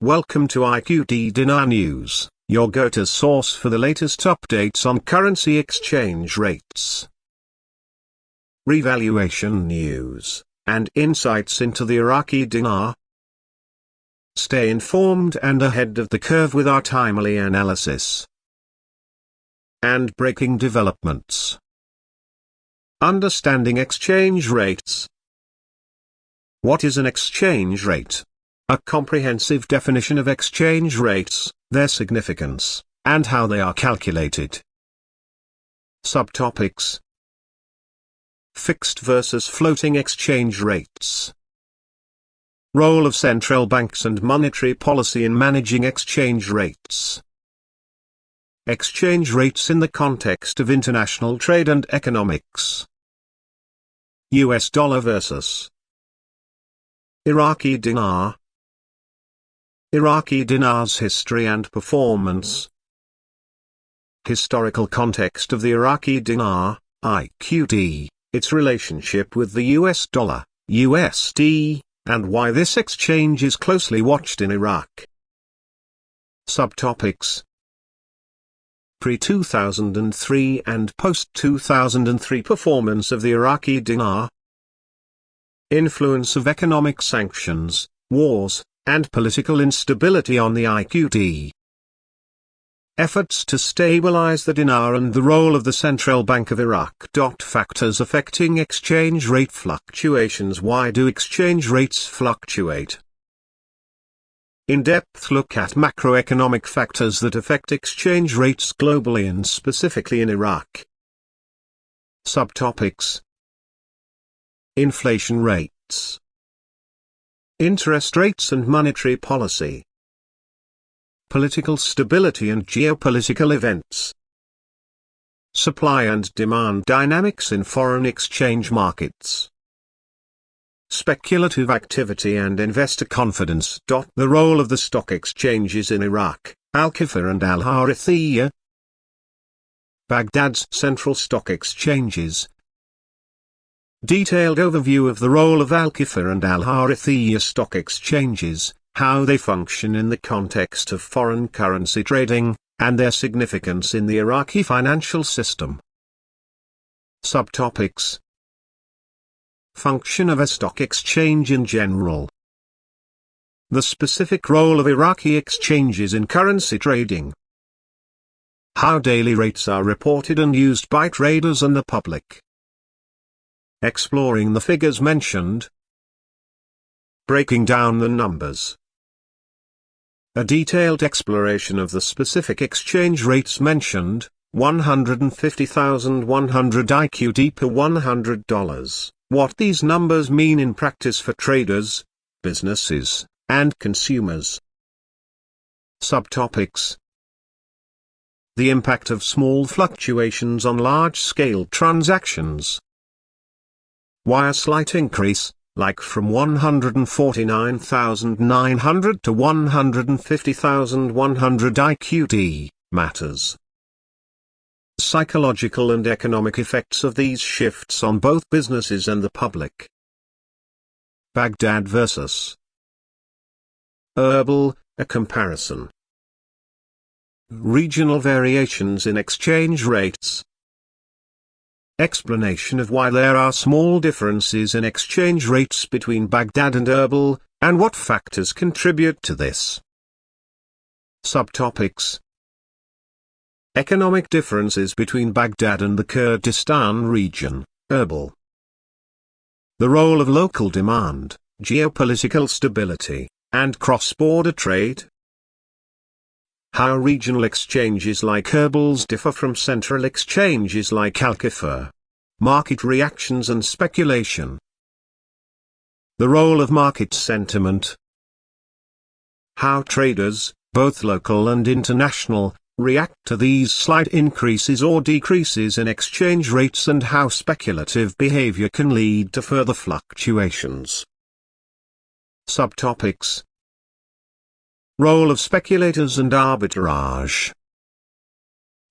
Welcome to IQD Dinar News, your go-to source for the latest updates on currency exchange rates, revaluation news, and insights into the Iraqi dinar. Stay informed and ahead of the curve with our timely analysis and breaking developments. Understanding exchange rates. What is an exchange rate? A comprehensive definition of exchange rates, their significance, and how they are calculated. Subtopics: fixed versus floating exchange rates. Role of central banks and monetary policy in managing exchange rates. Exchange rates in the context of international trade and economics. US dollar versus Iraqi dinar. Iraqi dinar's history and performance. Historical context of the Iraqi dinar, IQD, its relationship with the US dollar, USD, and why this exchange is closely watched in Iraq. Subtopics: pre-2003 and post-2003 performance of the Iraqi dinar. Influence of economic sanctions, wars, and political instability on the IQD. Efforts to stabilize the dinar and the role of the Central Bank of Iraq. Factors affecting exchange rate fluctuations. Why do exchange rates fluctuate? In-depth look at macroeconomic factors that affect exchange rates globally and specifically in Iraq. Subtopics: inflation rates, interest rates and monetary policy, political stability and geopolitical events, supply and demand dynamics in foreign exchange markets, speculative activity and investor confidence. The role of the stock exchanges in Iraq, Al-Kifr and Al-Harithiyya. Baghdad's central stock exchanges. Detailed overview of the role of Al-Kifr and Al-Harithiyya stock exchanges, how they function in the context of foreign currency trading, and their significance in the Iraqi financial system. Subtopics: function of a stock exchange in general. The specific role of Iraqi exchanges in currency trading. How daily rates are reported and used by traders and the public. Exploring the figures mentioned. Breaking down the numbers. A detailed exploration of the specific exchange rates mentioned, 150,100 IQD per $100. What these numbers mean in practice for traders, businesses, and consumers. Subtopics: the impact of small fluctuations on large-scale transactions. Why a slight increase, like from 149,900 to 150,100 IQD, matters. Psychological and economic effects of these shifts on both businesses and the public. Baghdad versus Erbil, a comparison. Regional variations in exchange rates. Explanation of why there are small differences in exchange rates between Baghdad and Erbil, and what factors contribute to this. Subtopics: economic differences between Baghdad and the Kurdistan region, Erbil. The role of local demand, geopolitical stability, and cross-border trade. How regional exchanges like Erbil's differ from central exchanges like Al-Kifr. Market reactions and speculation. The role of market sentiment. How traders, both local and international, react to these slight increases or decreases in exchange rates and how speculative behavior can lead to further fluctuations. Subtopics: role of speculators and arbitrage.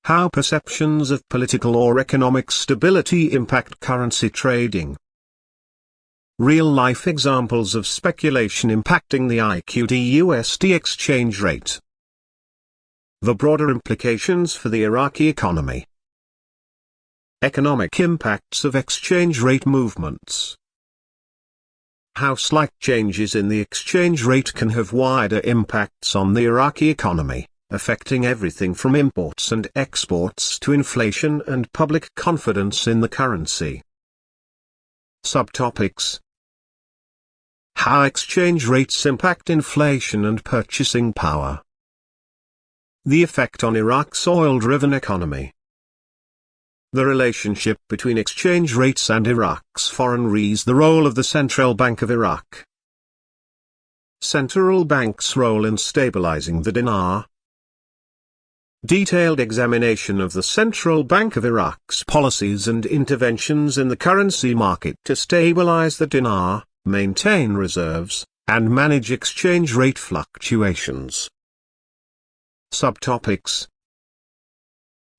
How perceptions of political or economic stability impact currency trading. Real-life examples of speculation impacting the IQD USD exchange rate. The broader implications for the Iraqi economy. Economic impacts of exchange rate movements. How slight changes in the exchange rate can have wider impacts on the Iraqi economy, affecting everything from imports and exports to inflation and public confidence in the currency. Subtopics: how exchange rates impact inflation and purchasing power. The effect on Iraq's oil-driven economy. The relationship between exchange rates and Iraq's foreign reserves. The role of the Central Bank of Iraq. Central Bank's role in stabilizing the dinar. Detailed examination of the Central Bank of Iraq's policies and interventions in the currency market to stabilize the dinar, maintain reserves, and manage exchange rate fluctuations. Subtopics: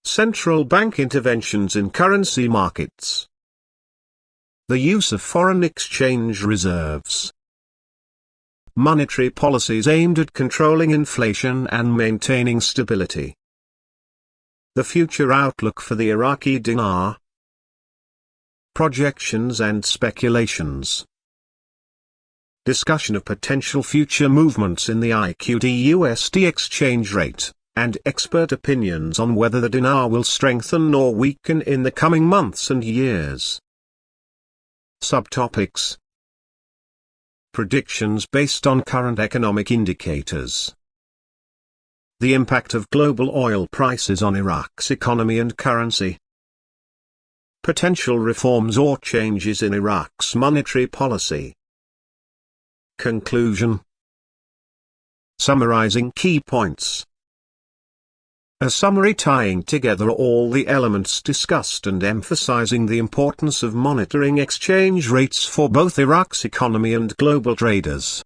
Central bank interventions in currency markets. The use of foreign exchange reserves. Monetary policies aimed at controlling inflation and maintaining stability. The future outlook for the Iraqi dinar. Projections and speculations. Discussion of potential future movements in the IQD USD exchange rate, and expert opinions on whether the dinar will strengthen or weaken in the coming months and years. Subtopics: predictions based on current economic indicators. The impact of global oil prices on Iraq's economy and currency. Potential reforms or changes in Iraq's monetary policy. Conclusion. Summarizing key points. A summary tying together all the elements discussed and emphasizing the importance of monitoring exchange rates for both Iraq's economy and global traders.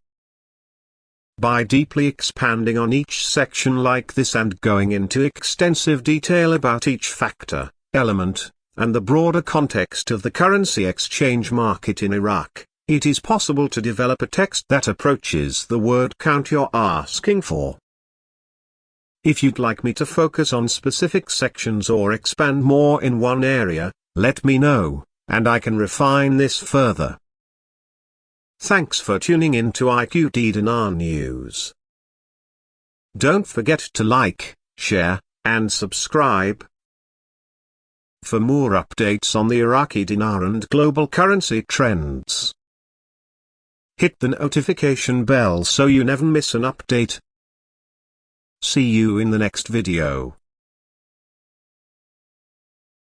By deeply expanding on each section like this and going into extensive detail about each factor, element, and the broader context of the currency exchange market in Iraq, it is possible to develop a text that approaches the word count you're asking for. If you'd like me to focus on specific sections or expand more in one area, let me know, and I can refine this further. Thanks for tuning in to IQD Dinar News. Don't forget to like, share, and subscribe. For more updates on the Iraqi dinar and global currency trends, hit the notification bell so you never miss an update. See you in the next video.